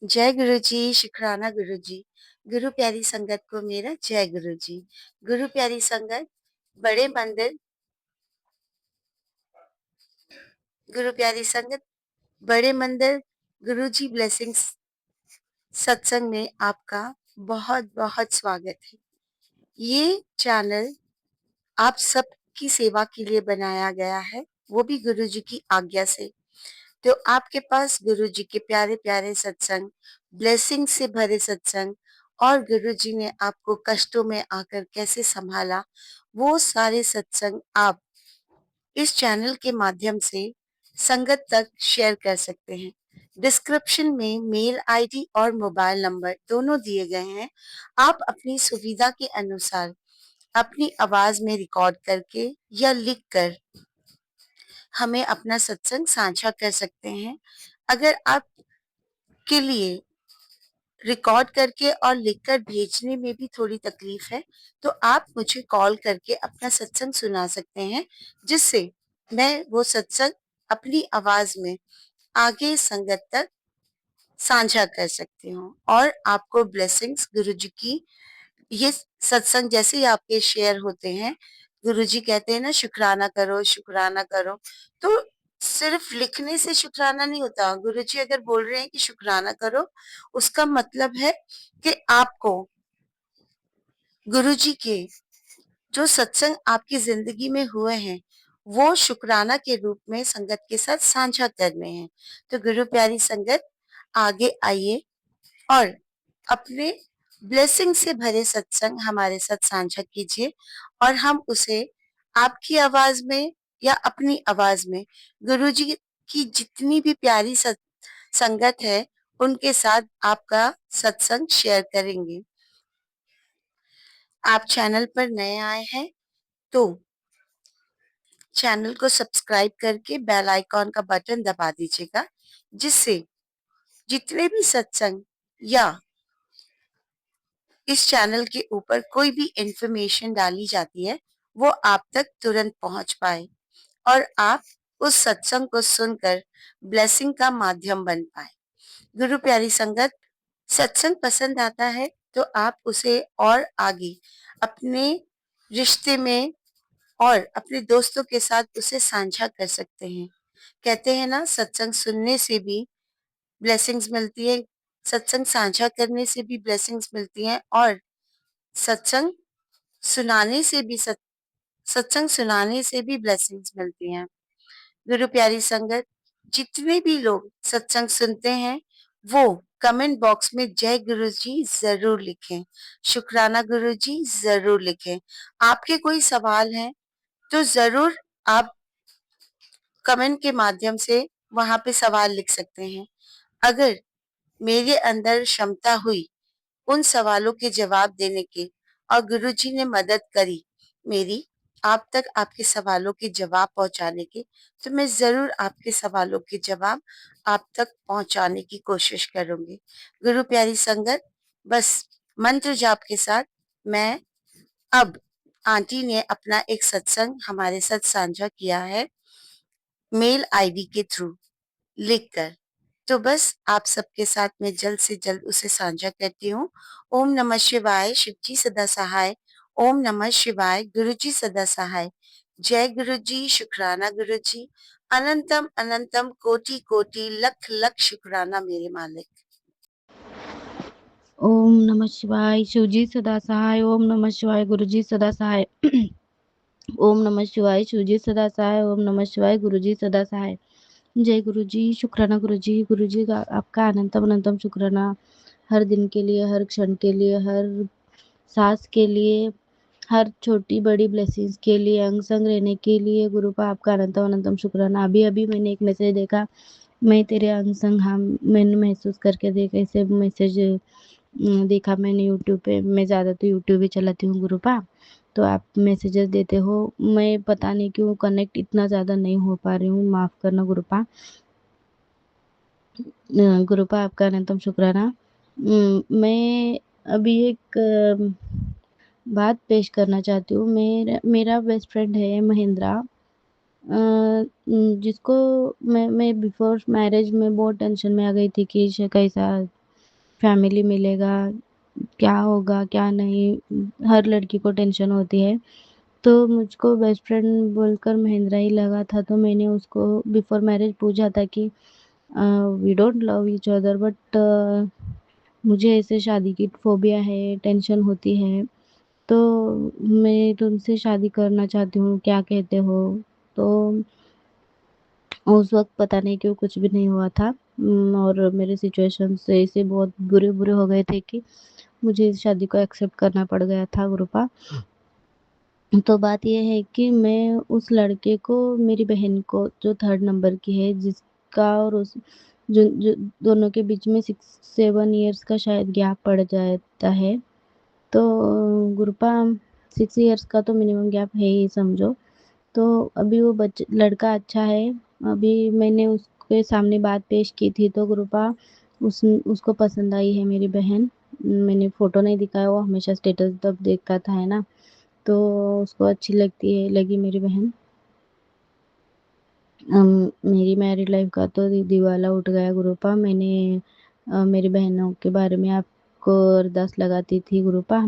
जय गुरु जी, शुक्राना गुरु जी। गुरु प्यारी संगत को मेरा जय गुरु जी। गुरु प्यारी संगत, बड़े मंदिर, गुरु प्यारी संगत, बड़े मंदिर गुरु जी ब्लेसिंग्स सत्संग में आपका बहुत बहुत स्वागत है। ये चैनल आप सबकी सेवा के लिए बनाया गया है, वो भी गुरु जी की आज्ञा से। तो आपके पास गुरु जी के प्यारे प्यारे सत्संग, ब्लेसिंग से भरे सत्संग और गुरु जी ने आपको कष्टों में आकर कैसे संभाला, वो सारे सत्संग आप इस चैनल के माध्यम से संगत तक शेयर कर सकते हैं। डिस्क्रिप्शन में मेल आईडी और मोबाइल नंबर दोनों दिए गए हैं। आप अपनी सुविधा के अनुसार अपनी आवाज में रिकॉर्ड करके या लिख कर हमें अपना सत्संग साझा कर सकते हैं। अगर आप के लिए रिकॉर्ड करके और लिखकर भेजने में भी थोड़ी तकलीफ है, तो आप मुझे कॉल करके अपना सत्संग सुना सकते हैं, जिससे मैं वो सत्संग अपनी आवाज में आगे संगत तक साझा कर सकती हूँ और आपको ब्लेसिंग्स गुरुजी की ये सत्संग जैसे ही आपके शेयर होते हैं, गुरुजी कहते हैं ना शुक्राना करो, शुक्राना करो। तो सिर्फ लिखने से शुक्राना नहीं होता। गुरुजी अगर बोल रहे हैं कि शुक्राना करो, उसका मतलब है कि आपको गुरुजी के जो सत्संग आपकी जिंदगी में हुए हैं, वो शुक्राना के रूप में संगत के साथ साझा करने हैं। तो गुरु प्यारी संगत, आगे आइए और अपने ब्लेसिंग से भरे सत्संग हमारे साथ साझा कीजिए और हम उसे आपकी आवाज में या अपनी आवाज में गुरुजी की जितनी भी प्यारी संगत है, उनके साथ आपका सत्संग शेयर करेंगे। आप चैनल पर नए आए हैं तो चैनल को सब्सक्राइब करके बेल आइकॉन का बटन दबा दीजिएगा, जिससे जितने भी सत्संग या इस चैनल के ऊपर कोई भी इंफॉर्मेशन डाली जाती है, वो आप तक तुरंत पहुंच पाए और आप उस सत्संग को सुनकर ब्लेसिंग का माध्यम बन पाए। गुरु प्यारी संगत, सत्संग पसंद आता है तो आप उसे और आगे अपने रिश्ते में और अपने दोस्तों के साथ उसे साझा कर सकते हैं। कहते हैं ना, सत्संग सुनने से भी ब्लेसिंग्स मिलती है, सत्संग साझा करने से भी ब्लेसिंग्स मिलती हैं और सत्संग सुनाने से भी सत्संग सुनाने से भी ब्लेसिंग्स मिलती हैं। गुरु प्यारी संगत, जितने भी लोग सत्संग सुनते हैं वो कमेंट बॉक्स में जय गुरु जी जरूर लिखें, शुक्राना गुरु जी जरूर लिखें। आपके कोई सवाल हैं तो जरूर आप कमेंट के माध्यम से वहां पे सवाल लिख सकते हैं। अगर मेरे अंदर क्षमता हुई उन सवालों के जवाब देने की और गुरुजी ने मदद करी मेरी आप तक आपके सवालों के जवाब पहुंचाने की, तो मैं जरूर आपके सवालों के जवाब आप तक पहुंचाने की कोशिश करूंगी। गुरु प्यारी संगत, बस मंत्र जाप के साथ मैं अब आंटी ने अपना एक सत्संग हमारे साथ साझा किया है मेल आईडी के थ्रू लिखकर, तो बस आप सबके साथ में जल्द से जल्द उसे साझा करती हूँ। ओम नमः शिवाय, शिव जी सदा सहाय। ओम नमः शिवाय, गुरु जी सदा सहाय। जय गुरु जी, शुक्राना गुरु जी। अनंतम अनंतम कोटि कोटि लख लख शुक्राना मेरे मालिक। ओम नमः शिवाय, शिवजी सदा सहाय। ओम नमः शिवाय, गुरुजी सदा सहाय। ओम नमः शिवाय, शिवजी सदा सहाय। ओम नमः शिवाय, गुरुजी सदा सहाय। जय गुरुजी, शुक्राना गुरुजी। गुरुजी का आपका अनंतम अनंतम शुक्राना, हर दिन के लिए, हर क्षण के लिए, हर सांस के लिए, हर छोटी बड़ी ब्लेसिंग्स के लिए, अंग संग रहने के लिए गुरु का आपका अनंतम अनंतम शुक्राना। अभी अभी मैंने एक मैसेज देखा, मैं तेरे अंग संग, हाँ मैंने महसूस करके देखा, ऐसे मैसेज देखा मैंने यूट्यूब पे। मैं ज़्यादा तो यूट्यूब ही चलाती हूँ गुरुपा, तो आप मैसेजेस देते हो। मैं पता नहीं क्यों कनेक्ट इतना ज़्यादा नहीं हो पा रही हूँ, माफ़ करना गुरुपा। गुरुपा आपका अनंतम शुक्राना। मैं अभी एक बात पेश करना चाहती हूँ। मेरा बेस्ट फ्रेंड है महेंद्रा, जिसको मैं बिफोर मैरिज में बहुत टेंशन में आ गई थी कि कैसा फैमिली मिलेगा, क्या होगा क्या नहीं, हर लड़की को टेंशन होती है। तो मुझको बेस्ट फ्रेंड बोलकर महेंद्रा ही लगा था, तो मैंने उसको बिफोर मैरिज पूछा था कि we don't love each other but मुझे ऐसे शादी की फोबिया है, टेंशन होती है, तो मैं तुमसे शादी करना चाहती हूँ, क्या कहते हो? तो उस वक़्त पता नहीं क्यों कुछ भी नहीं हुआ था। और मेरे सिचुएशंस ऐसे बहुत बुरे-बुरे हो गए थे कि मुझे इस शादी को एक्सेप्ट करना पड़ गया था गुरुपा। तो बात ये है कि मैं उस लड़के को, मेरी बहन को जो 3rd नंबर की है, जिसका और उस जो जो दोनों के बीच में 6-7 इयर्स का शायद गैप पड़ जाता है। तो गुरुपा 6 इयर्स का तो मिनिमम गैप है ही समझो। तो अभी वो लड़का अच्छा है। अभी मैंने उसके सामने बात पेश की थी तो गुरुपा उसको पसंद आई है मेरी बहन। मैंने फ़ोटो नहीं दिखाया, वो हमेशा स्टेटस तब देखता था, है ना? तो उसको अच्छी लगी मेरी बहन। मेरी मैरिड लाइफ का तो दिवाला उठ गया गुरुपा। मैंने मेरी बहनों के बारे में आपको अरदास लगाती थी गुरुपा,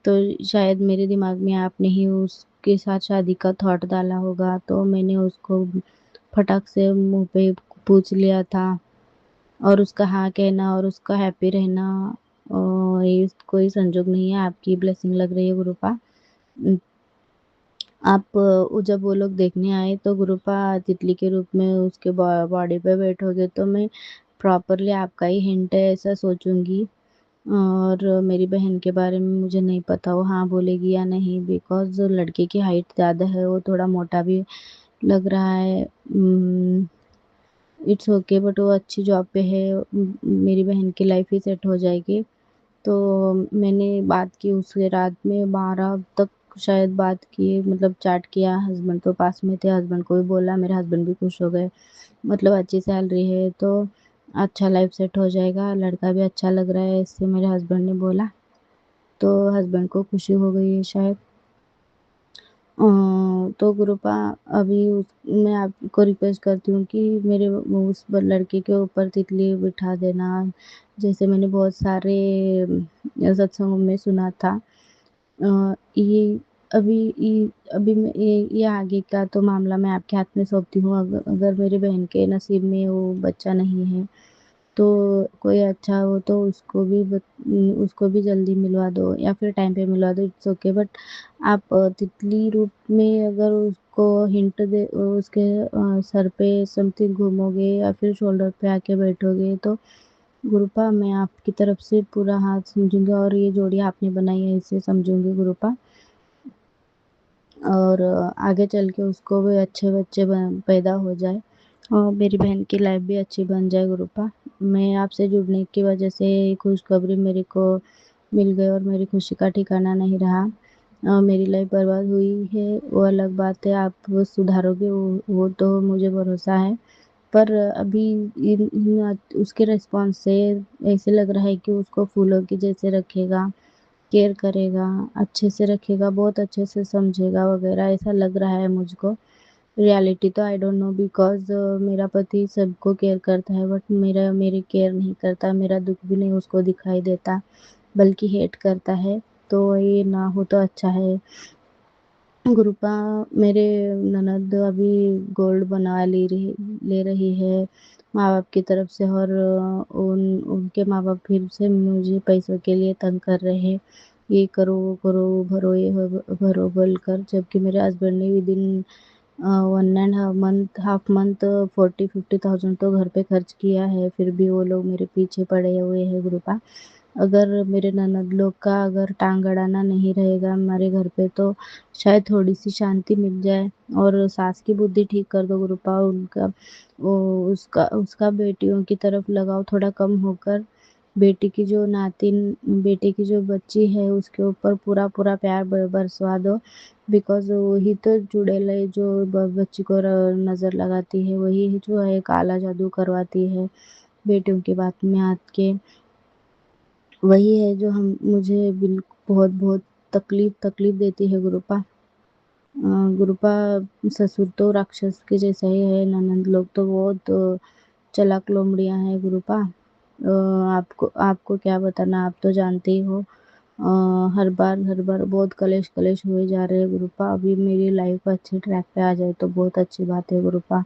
तो शायद मेरे दिमाग में आपने ही उसके साथ शादी का थॉट डाला होगा, तो मैंने उसको फटाक से मुँह पे पूछ लिया था। और उसका हाँ कहना और उसका हैप्पी रहना ये कोई संजोग नहीं है, आपकी ब्लेसिंग लग रही है गुरुपा। आप जब वो लोग देखने आए तो गुरुपा तितली के रूप में उसके बॉडी पे बैठोगे तो मैं प्रॉपरली आपका ही हिंट है ऐसा सोचूंगी। और मेरी बहन के बारे में मुझे नहीं पता वो हाँ बोलेगी या नहीं, बिकॉज लड़के की हाइट ज़्यादा है, वो थोड़ा मोटा भी लग रहा है। इट्स ओके बट वो अच्छी जॉब पे है। मेरी बहन की लाइफ ही सेट हो जाएगी। तो मैंने बात की उससे रात में 12 तक शायद बात की, मतलब चैट किया। हस्बैंड तो पास में थे, हस्बैंड को भी बोला, मेरे हस्बैंड भी खुश हो गए। मतलब अच्छी सैलरी है तो अच्छा लाइफ सेट हो जाएगा, लड़का भी अच्छा लग रहा है, इससे मेरे हस्बैंड ने बोला। तो हस्बैंड को खुशी हो गई है शायद। तो गुरुपा अभी मैं आपको रिक्वेस्ट करती हूँ कि मेरे उस लड़के के ऊपर तितली बिठा देना, जैसे मैंने बहुत सारे सत्संगों में सुना था। ये अभी मैं ये आगे का तो मामला मैं आपके हाथ में सौंपती हूँ। अगर मेरी बहन के नसीब में वो बच्चा नहीं है तो कोई अच्छा हो तो उसको भी जल्दी मिलवा दो या फिर टाइम पे मिलवा दो, इट्स ओके। बट आप तितली रूप में अगर उसको हिंट दे, उसके सर पे समथिंग घूमोगे या फिर शोल्डर पे आके बैठोगे तो गुरुपा मैं आपकी तरफ से पूरा हाथ समझूंगी और ये जोड़ी आपने बनाई है इसे समझूंगी गुरुपा। और आगे चल के उसको भी अच्छे बच्चे पैदा हो जाए और मेरी बहन की लाइफ भी अच्छी बन जाए गुरुपा। मैं आपसे जुड़ने की वजह से खुशखबरी मेरे को मिल गई और मेरी खुशी का ठिकाना नहीं रहा। मेरी लाइफ बर्बाद हुई है वो अलग बात है, आप वो सुधारोगे वो तो मुझे भरोसा है। पर अभी उसके रिस्पॉन्स से ऐसे लग रहा है कि उसको फूलों की जैसे रखेगा, केयर करेगा, अच्छे से रखेगा, बहुत अच्छे से समझेगा वगैरह, ऐसा लग रहा है मुझको। रियलिटी तो आई डोंट नो बिकॉज़ मेरा पति सबको केयर करता है बट मेरी केयर नहीं करता, मेरा दुःख भी नहीं उसको दिखाई देता, बल्कि हेट करता है। तो ये ना हो तो अच्छा है। गुरुपा मेरे ननद अभी गोल्ड बनवा ले रही है माँ-बाप की तरफ से, और उनके माँ-बाप फिर से मुझे पैसों के लिए तंग कर रहे हैं। ये करो, वो करो, वो भरो, ये भरो बोलकर, जबकि मेरे हस्बैंड ने विदिन 1 एंड हाफ मंथ 40-50,000 तो घर पे खर्च किया है, फिर भी वो लोग मेरे पीछे पड़े हुए हैं गुरुपा। अगर मेरे ननद लोग का अगर टांग अड़ाना नहीं रहेगा हमारे घर पे तो शायद थोड़ी सी शांति मिल जाए। और सास की बुद्धि ठीक कर दो गुरुपा, उनका वो उसका उसका बेटियों की तरफ लगाव थोड़ा कम होकर बेटी की जो नातिन बेटे की जो बच्ची है उसके ऊपर पूरा पूरा प्यार बरसवा दो, बिकॉज वही तो चुड़ैल है जो बच्ची को नज़र लगाती है, वही है जो है काला जादू करवाती है बेटियों की बात में आके के। वही है जो हम मुझे बहुत बहुत तकलीफ देती है गुरुपा। गुरुपा ससुर तो राक्षस के जैसा ही है, ननद लोग तो बहुत चालाक लोमड़ियाँ हैं गुरुपा। आपको क्या बताना, आप तो जानते ही हो। हर बार बहुत कलेश हुए जा रहे हैं गुरुपा। अभी मेरी लाइफ अच्छे ट्रैक पे आ जाए तो बहुत अच्छी बात है गुरुपा।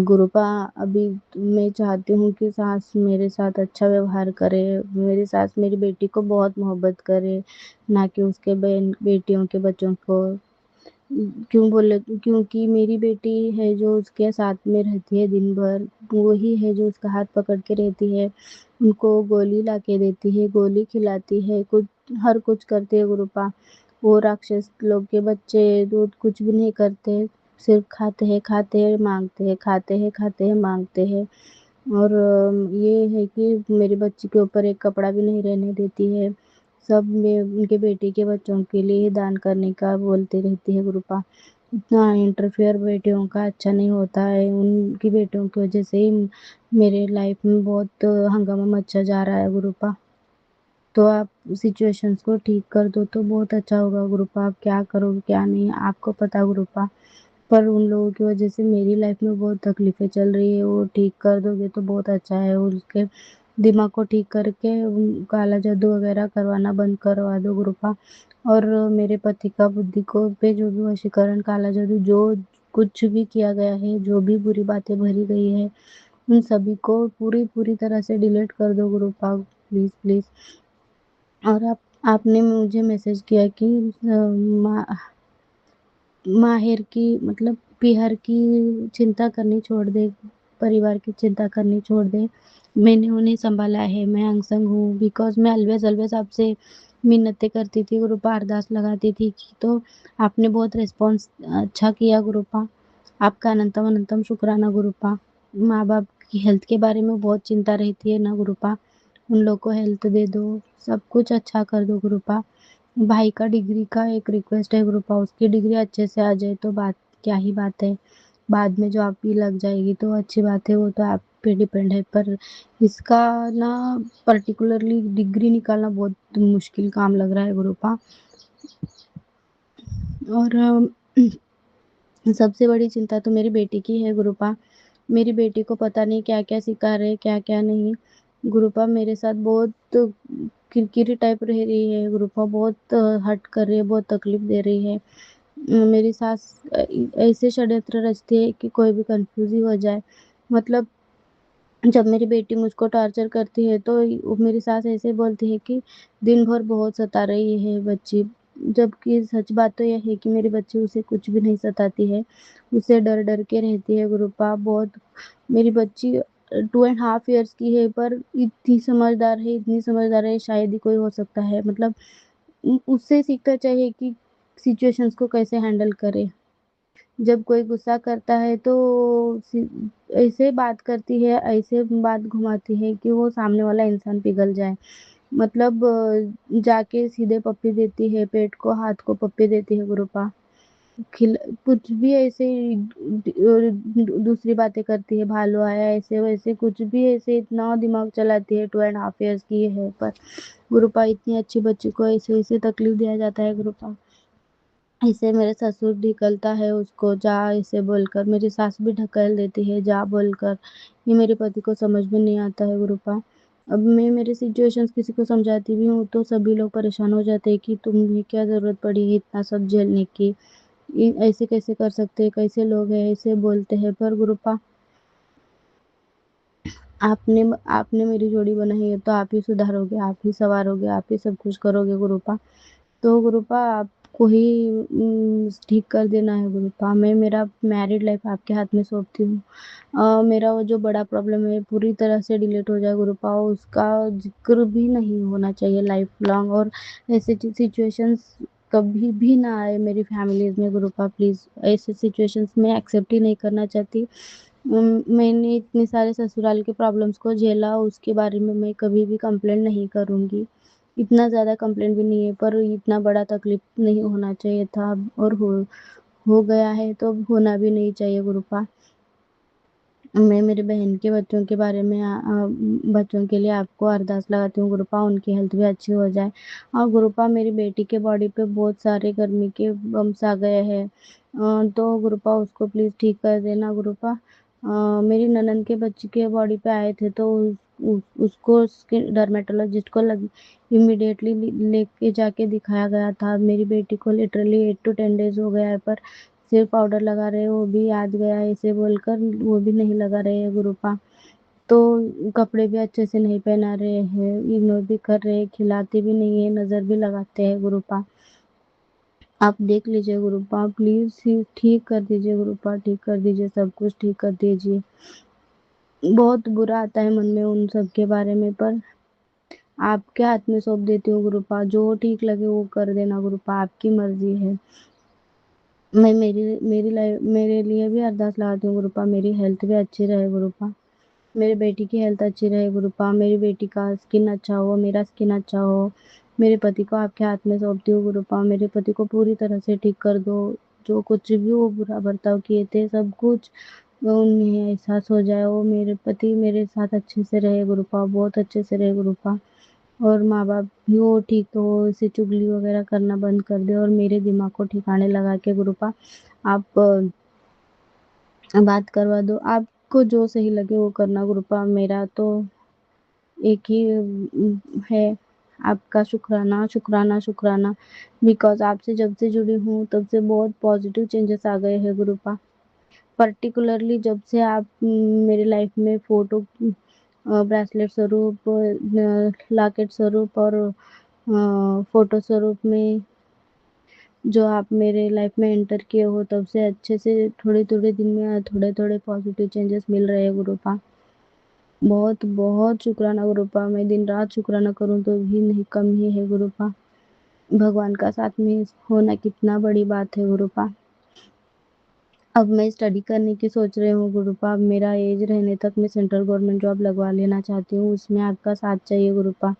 गुरुपा अभी मैं चाहती हूँ कि सास मेरे साथ अच्छा व्यवहार करे, मेरी सास मेरी बेटी को बहुत मोहब्बत करे, ना कि उसके बहन बेटियों के बच्चों को। क्योंकि मेरी बेटी है जो उसके साथ में रहती है दिन भर, वही है जो उसका हाथ पकड़ के रहती है, उनको गोली ला के देती है, गोली खिलाती है, हर कुछ करती है गुरुपा। वो राक्षस लोग के बच्चे तो कुछ भी नहीं करते, सिर्फ खाते हैं मांगते हैं, खाते हैं मांगते हैं। और ये है कि मेरी बच्ची के ऊपर एक कपड़ा भी नहीं रहने देती है। सब में उनके बेटी के बच्चों के लिए दान करने का बोलती रहती है गुरुपा। इतना इंटरफेयर बेटियों का अच्छा नहीं होता है, उनकी बेटियों की वजह से ही मेरे लाइफ में बहुत हंगामा मचा जा रहा है गुरुपा। तो आप सिचुएशंस को ठीक कर दो तो बहुत अच्छा होगा गुरुपा। आप क्या करोगे क्या नहीं आपको पता गुरुपा, पर उन लोगों की वजह से मेरी लाइफ में बहुत तकलीफें चल रही है, वो ठीक कर दोगे तो बहुत अच्छा है। उसके दिमाग को ठीक करके काला जादू वगैरह करवाना बंद करवा दो गुरुपा। और मेरे पति का बुद्धि को पे जो भी वशीकरण काला जादू जो कुछ भी किया गया है, जो भी बुरी बातें भरी गई है, उन सभी को पूरी पूरी तरह से डिलीट कर दो गुरुपा, प्लीज प्लीज। और आपने मुझे मैसेज किया कि माहिर की मतलब पीहर की चिंता करनी छोड़ दे, परिवार की चिंता करनी छोड़ दे। मैंने उन्हें सँभाला है, मैं अंग-संग हूँ। बिकॉज़ मैं ऑलवेज़ आपसे मिन्नतें करती थी गुरुपा, अरदास लगाती थी कि तो आपने बहुत रिस्पॉन्स अच्छा किया गुरुपा। आपका अनंतम अनंतम शुक्राना गुरुपा। माँ-बाप की हेल्थ के बारे में बहुत चिंता रहती है ना गुरुपा, उन लोग को हेल्थ दे दो, सब कुछ अच्छा कर दो गुरुपा। भाई का डिग्री का एक रिक्वेस्ट है गुरुपा, उसकी डिग्री अच्छे से आ जाए तो बात क्या ही बात है। बाद में जो आपकी लग जाएगी तो अच्छी बात है, वो तो आप पे डिपेंड है। पर इसका ना पर्टिकुलरली डिग्री निकालना बहुत मुश्किल काम लग रहा है गुरुपा। और सबसे बड़ी चिंता तो मेरी बेटी की है गुरुपा। मेरी बेटी को पता नहीं क्या-क्या सिखा रहे हैं, क्या-क्या नहीं। गुरुपा मेरे साथ बहुत किरकिरी टाइप रह रही है गुरुपा, बहुत हर्ट कर रही है, बहुत तकलीफ दे रही है। मेरी सास ऐसे षड्यंत्र रचती है कि कोई भी कन्फ्यूज़ ही हो जाए। मतलब जब मेरी बेटी मुझको टॉर्चर करती है तो वो मेरी सास ऐसे बोलती है कि दिन भर बहुत सता रही है बच्ची। जबकि सच बात तो ये है कि मेरी बच्ची उसे कुछ भी नहीं सताती है, उसे डर-डर के रहती है गुरुपा बहुत। मेरी बच्ची 2 एंड हाफ इयर्स की है पर इतनी समझदार है शायद ही कोई हो सकता है। मतलब उससे सीखना चाहिए कि सिचुएशंस को कैसे हैंडल करे। जब कोई गुस्सा करता है तो सी ऐसे बात करती है, ऐसे बात घुमाती है कि वो सामने वाला इंसान पिघल जाए। मतलब जाके सीधे पप्पी देती है, पेट को, हाथ को पप्पी देती है गुरुपा। खिल कुछ भी ऐसे दूसरी बातें करती है, भालू आया ऐसे-वैसे कुछ भी ऐसे इतना दिमाग चलाती है, 2 एंड हाफ इयर्स की है पर गुरुपा इतनी अच्छी बच्ची को ऐसे-ऐसे तकलीफ दिया जाता है गुरुपा। ऐसे मेरे ससुर ढकेलता है उसको जा ऐसे बोलकर, मेरी सास भी ढकेल देती है जा बोलकर। ये मेरे पति को समझ में नहीं आता है गुरुपा। अब मैं मेरी सिचुएशंस किसी को समझाती भी हूँ तो सभी लोग परेशान हो जाते हैं कि तुम्हें क्या ज़रूरत पड़ी है इतना सब झेलने की? ये ऐसे कैसे कर सकते हैं? कैसे लोग हैं? ऐसे बोलते हैं। पर गुरुपा आपने मेरी जोड़ी बनाई है तो आप ही सुधारोगे, आप ही सँवारोगे, आप ही सब कुछ करोगे गुरुपा। तो गुरुपा आपको ही ठीक कर देना है गुरुपा। मैं मेरा मैरिड लाइफ़ आपके हाथ में सौंपती हूँ। मेरा वो जो बड़ा प्रॉब्लम है पूरी तरह से डिलीट हो जाए गुरुपा, उसका ज़िक्र भी नहीं होना चाहिए लाइफ़ लॉन्ग। और ऐसे सिचुएशंस कभी भी ना आए मेरी फैमिलीज़ में गुरुपा प्लीज़। ऐसे सिचुएशंस मैं एक्सेप्ट ही नहीं करना चाहती। मैंने इतने सारे ससुराल के प्रॉब्लम्स को झेला, उसके बारे में मैं कभी भी कंप्लेंट नहीं करूँगी। इतना ज़्यादा कंप्लेंट भी नहीं है पर इतना बड़ा तकलीफ नहीं होना चाहिए था और हो गया है तो अब होना भी नहीं चाहिए गुरुपा। मैं मेरी बहन के बच्चों के बारे में बच्चों के लिए आपको अरदास लगाती हूँ गुरुपा, उनकी हेल्थ भी अच्छी हो जाए। और गुरुपा मेरी बेटी के बॉडी पे बहुत सारे गर्मी के बम्प्स आ गए हैं, तो गुरुपा उसको प्लीज़ ठीक कर देना गुरुपा। मेरी ननद के बच्चे के बॉडी पे आए थे, तो उसको डर्मेटोलॉजिस्ट को इमिडिएटली लेके जाके दिखाया गया था। मेरी बेटी को लिटरली 8 to 10 days हो गया है, पर सिर्फ पाउडर लगा रहे हैं, वो भी आज गया है ऐसे बोलकर वो भी नहीं लगा रहे हैं गुरुपा। तो कपड़े भी अच्छे से नहीं पहना रहे हैं, इग्नोर भी कर रहे हैं, खिलाते भी नहीं है, नज़र भी लगाते हैं गुरुपा। आप देख लीजिए गुरुपा, प्लीज ठीक कर दीजिए गुरुपा, ठीक कर दीजिए, सब कुछ ठीक कर दीजिए। बहुत बुरा आता है मन में उन सब के बारे में, पर आपके हाथ में सौंप देती हूँ गुरुपा, जो ठीक लगे वो कर देना गुरुपा, आपकी मर्जी है। मैं मेरी लाइफ मेरे लिए भी अरदास लगाती हूँ गुरुपा, मेरी हेल्थ भी अच्छी रहे गुरुपा, मेरी बेटी की हेल्थ अच्छी रहे गुरुपा, मेरी बेटी का स्किन अच्छा हो, मेरा स्किन अच्छा हो। मेरे पति को आपके हाथ में सौंपती हूँ गुरुपा, मेरे पति को पूरी तरह से ठीक कर दो। जो कुछ भी वो बुरा बर्ताव किए थे सब कुछ वो उन्हें एहसास हो जाए, वो मेरे पति मेरे साथ अच्छे से रहे गुरुपा, बहुत अच्छे से रहे गुरुपा। और माँ बाप भी वो ठीक हो, इसे चुगली वगैरह करना बंद कर दे और मेरे दिमाग को ठिकाने लगा के गुरुपा आप बात करवा दो। आपको जो सही लगे वो करना गुरुपा, मेरा तो एक ही है आपका शुक्राना शुक्राना शुक्राना, बिकॉज आपसे जब से जुड़ी हूँ तब से बहुत पॉजिटिव चेंजेस आ गए हैं गुरुपा। पर्टिकुलरली जब से आप मेरी लाइफ में फोटो ब्रेसलेट स्वरूप, लॉकेट स्वरूप और फोटो स्वरूप में जो आप मेरे लाइफ में एंटर किए हो, तब से अच्छे से थोड़े थोड़े दिन में थोड़े थोड़े पॉजिटिव चेंजेस मिल रहे हैं गुरुपा। बहुत बहुत शुक्राना गुरुपा, मैं दिन रात शुक्राना करूँ तो भी नहीं कम ही है गुरुपा। भगवान का साथ में होना कितना बड़ी बात है गुरुपा। अब मैं स्टडी करने की सोच रही हूँ गुरुपा, अब मेरा एज रहने तक मैं सेंट्रल गवर्नमेंट जॉब लगवा लेना चाहती हूँ, उसमें आपका साथ चाहिए गुरुपा।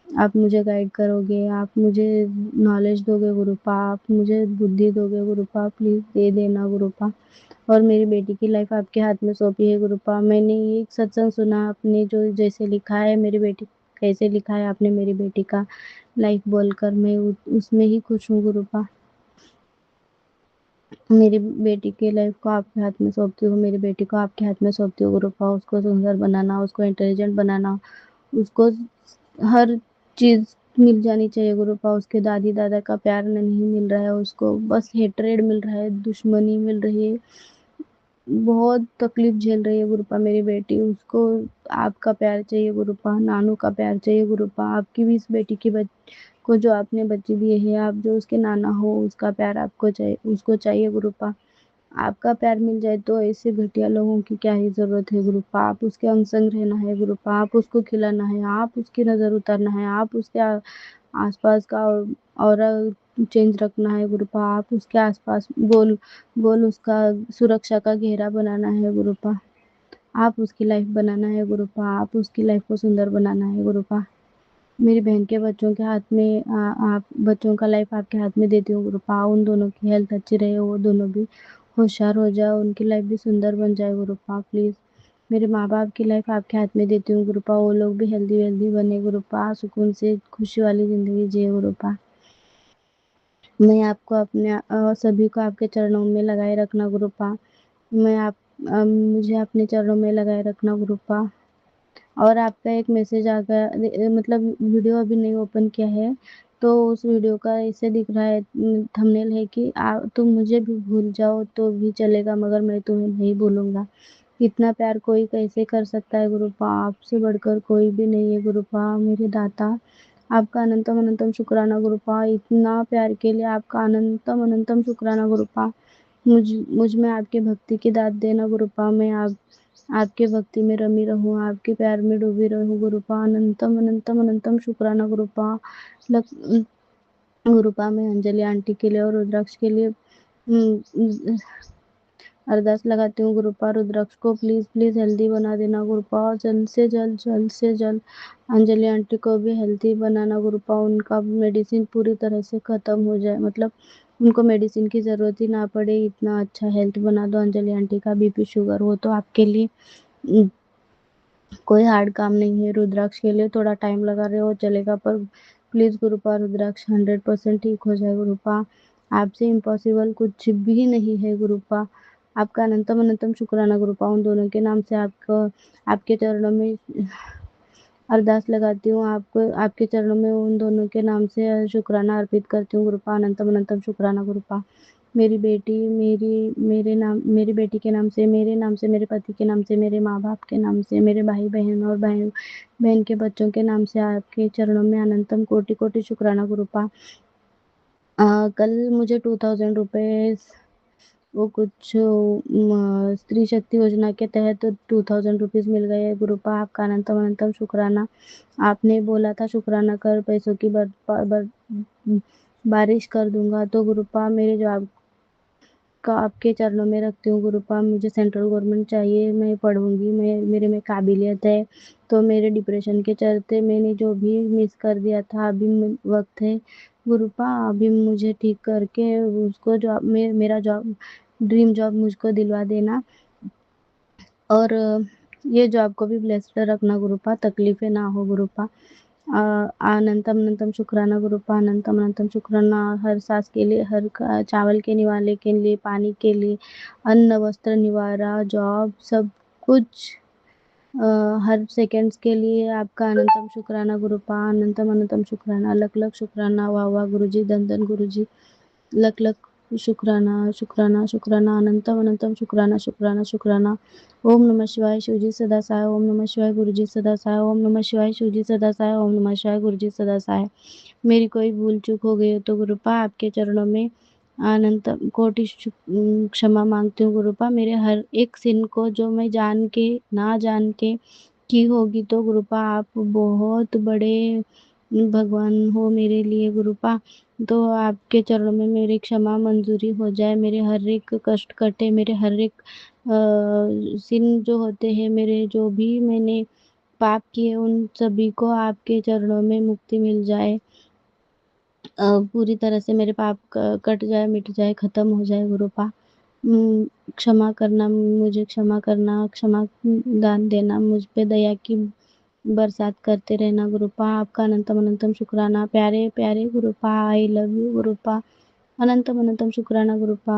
आप मुझे गाइड करोगे, आप मुझे नॉलेज दोगे गुरुपा, आप मुझे बुद्धि दोगे गुरुपा, प्लीज़ दे देना गुरुपा। और मेरी बेटी की लाइफ आपके हाथ में सौंपी है गुरुपा। मैंने ये एक सत्संग सुना आपने, जो जैसे लिखा है मेरी बेटी कैसे लिखा है आपने मेरी बेटी का लाइफ बोलकर, मैं उसमें ही खुश हूँ गुरुपा। मेरी बेटी की लाइफ को आपके हाथ में सौंपती हूँ, मेरी बेटी को आपके हाथ में सौंपती हूँ गुरुपा। उसको सुंदर बनाना, उसको इंटेलिजेंट बनाना, उसको हर चीज़ मिल जानी चाहिए गुरुपा। उसके दादी दादा का प्यार नहीं मिल रहा है उसको, बस हेट्रेड मिल रहा है, दुश्मनी मिल रही है, बहुत तकलीफ झेल रही है गुरुपा मेरी बेटी। उसको आपका प्यार चाहिए गुरुपा, नानू का प्यार चाहिए गुरुपा। आपकी भी इस बेटी की को जो आपने बच्चे दिए हैं, आप जो उसके नाना हो, उसका प्यार आपको चाहिए, उसको चाहिए गुरुपा। आपका प्यार मिल जाए तो ऐसे घटिया लोगों की क्या ही ज़रूरत है गुरुपा। आप उसके अंग संग रहना है गुरुपा, आप उसको खिलाना है, आप उसकी नज़र उतारना है, आप उसके आसपास का ऑरा चेंज रखना है गुरुपा। आप उसके आसपास गोल गोल उसका सुरक्षा का घेरा बनाना है गुरुपा। आप उसकी लाइफ बनाना है गुरुपा, आप उसकी लाइफ को सुंदर बनाना है गुरुपा। मेरी बहन के बच्चों के हाथ में आप बच्चों का लाइफ आपके हाथ में देती हूँ गुरुपा। उन दोनों की हेल्थ अच्छी रहे, वो दोनों भी होशियार हो जाए, उनकी लाइफ भी सुंदर बन जाए गुरुपा प्लीज़। मेरे माँ बाप की लाइफ आपके हाथ में देती हूँ गुरुपा, वो लोग भी हेल्दी वेल्दी बने गुरुपा, सुकून से खुशी वाली ज़िंदगी जिए गुरुपा। मैं आपको अपने सभी को आपके चरणों में लगाए रखना गुरुपा। मैं आप मुझे अपने चरणों में लगाए रखना गुरुपा। और आपका एक मैसेज आ गया, मतलब वीडियो अभी नहीं ओपन किया है, तो उस वीडियो का ऐसे दिख रहा है, थंबनेल है कि तुम मुझे भी भूल जाओ तो भी चलेगा, मगर मैं तुम्हें नहीं भूलूंगा। इतना प्यार कोई कैसे कर सकता है गुरुपा, आपसे बढ़कर कोई भी नहीं है गुरुपा मेरे दाता। आपका अनंतम अनंतम शुक्राना गुरुपा, इतना प्यार के लिए आपका अनंतम अनंतम शुक्राना गुरुपा। मुझ में आपकी भक्ति की दात देना गुरुपा, मैं आपके भक्ति में रमी रहूं, आपके प्यार में डूबी रहूं गुरुपा। अनंतम अनंतम अनंतम शुक्राना गुरुपा। गुरुपा मैं अंजलि आंटी के लिए और रुद्राक्ष के लिए अरदास लगाती हूँ गुरुपा। रुद्राक्ष को प्लीज़ प्लीज़ हेल्दी बना देना गुरुपा, और जल्द से जल्द अंजलि आंटी को भी हेल्दी बनाना गुरुपा। उनका मेडिसिन पूरी तरह से ख़त्म हो जाए, मतलब उनको मेडिसिन की ज़रूरत ही ना पड़े, इतना अच्छा हेल्थ बना दो अंजलि आंटी का। बीपी शुगर हो तो आपके लिए कोई हार्ड काम नहीं है, रुद्राक्ष के लिए थोड़ा टाइम लगा रहे हो चलेगा, पर प्लीज़ गुरुपा रुद्राक्ष 100% ठीक हो जाए गुरुपा। आपसे इम्पॉसिबल कुछ भी नहीं है गुरुपा। आपका अनंतम अनंतम शुक्राना गुरुपा। उन दोनों के नाम से आपके चरणों में अरदास लगाती हूँ। आपको आपके चरणों में उन दोनों के नाम से शुक्राना अर्पित करती हूँ गुरुपा। अनंतम अनंतम शुक्राना गुरुपा। मेरी बेटी मेरी बेटी के नाम से, मेरे नाम से, मेरे पति के नाम से, मेरे माँ बाप के नाम से, मेरे भाई बहन और बहन के बच्चों के नाम से आपके चरणों में अनंतम कोटि कोटि शुक्राना गुरुपा। कल मुझे 2000 रुपये वो कुछ स्त्री शक्ति योजना के तहत 2000 रुपीज़ मिल गए हैं गुरुपा। आपका अनंतम अनंतम शुक्राना। आपने बोला था शुक्राना कर पैसों की बारिश कर दूंगा, तो गुरुपा मेरे जवाब का आपके चरणों में रखती हूँ गुरुपा। मुझे सेंट्रल गवर्नमेंट चाहिए, मैं पढ़ूंगी, मेरे में काबिलियत है। तो मेरे डिप्रेशन के चलते मैंने जो भी मिस कर दिया था, अभी वक्त है गुरुपा, अभी मुझे ठीक करके उसको जॉब में मेरा जॉब ड्रीम जॉब मुझको दिलवा देना। और ये जॉब को भी ब्लेस्ड रखना गुरुपा, तकलीफें ना हो गुरुपा। अनंतम अनंतम शुक्राना गुरुपा। अनंतम अनंतम शुक्राना हर सांस के लिए, हर चावल के निवाले के लिए, पानी के लिए, अन्न वस्त्र निवारा, जॉब, सब कुछ हर सेकंड्स के लिए आपका अनंतम शुक्राना गुरुपा। अनंतम अनंतम शुक्राना, लख लख शुक्राना। वाह वाह गुरुजी, धन धन गुरुजी, लख लख शुक्राना शुक्राना शुक्राना। अनंतम अनंतम शुक्राना शुक्राना शुक्राना। ओम नमः शिवाय शिवजी सदा सहाय। ओम नमः शिवाय गुरुजी सदा सहाय। ओम नमः शिवाय शिवजी सदा सहाय। ओम नमः शिवाय गुरुजी सदा सहाय। मेरी कोई भूल चूक हो गई हो तो गुरुपा आपके चरणों में अनंत कोटि क्षमा मांगती हूँ गुरुपा। मेरे हर एक सिन को जो मैं जान के ना जान के की होगी तो गुरुपा आप बहुत बड़े भगवान हो मेरे लिए गुरुपा। तो आपके चरणों में मेरी क्षमा मंजूरी हो जाए, मेरे हर एक कष्ट कटे, मेरे हर एक सिन जो होते हैं, मेरे जो भी मैंने पाप किए उन सभी को आपके चरणों में मुक्ति मिल जाए। पूरी तरह से मेरे पाप कट जाए, मिट जाए, खत्म हो जाए गुरुपा। क्षमा करना, मुझे क्षमा करना, क्षमा दान देना, मुझ पे दया की बरसात करते रहना गुरुपा। आपका अनंतम अनंतम शुक्राना। प्यारे प्यारे गुरुपा, आई लव यू गुरुपा। अनंतम अनंतम शुक्राना गुरुपा।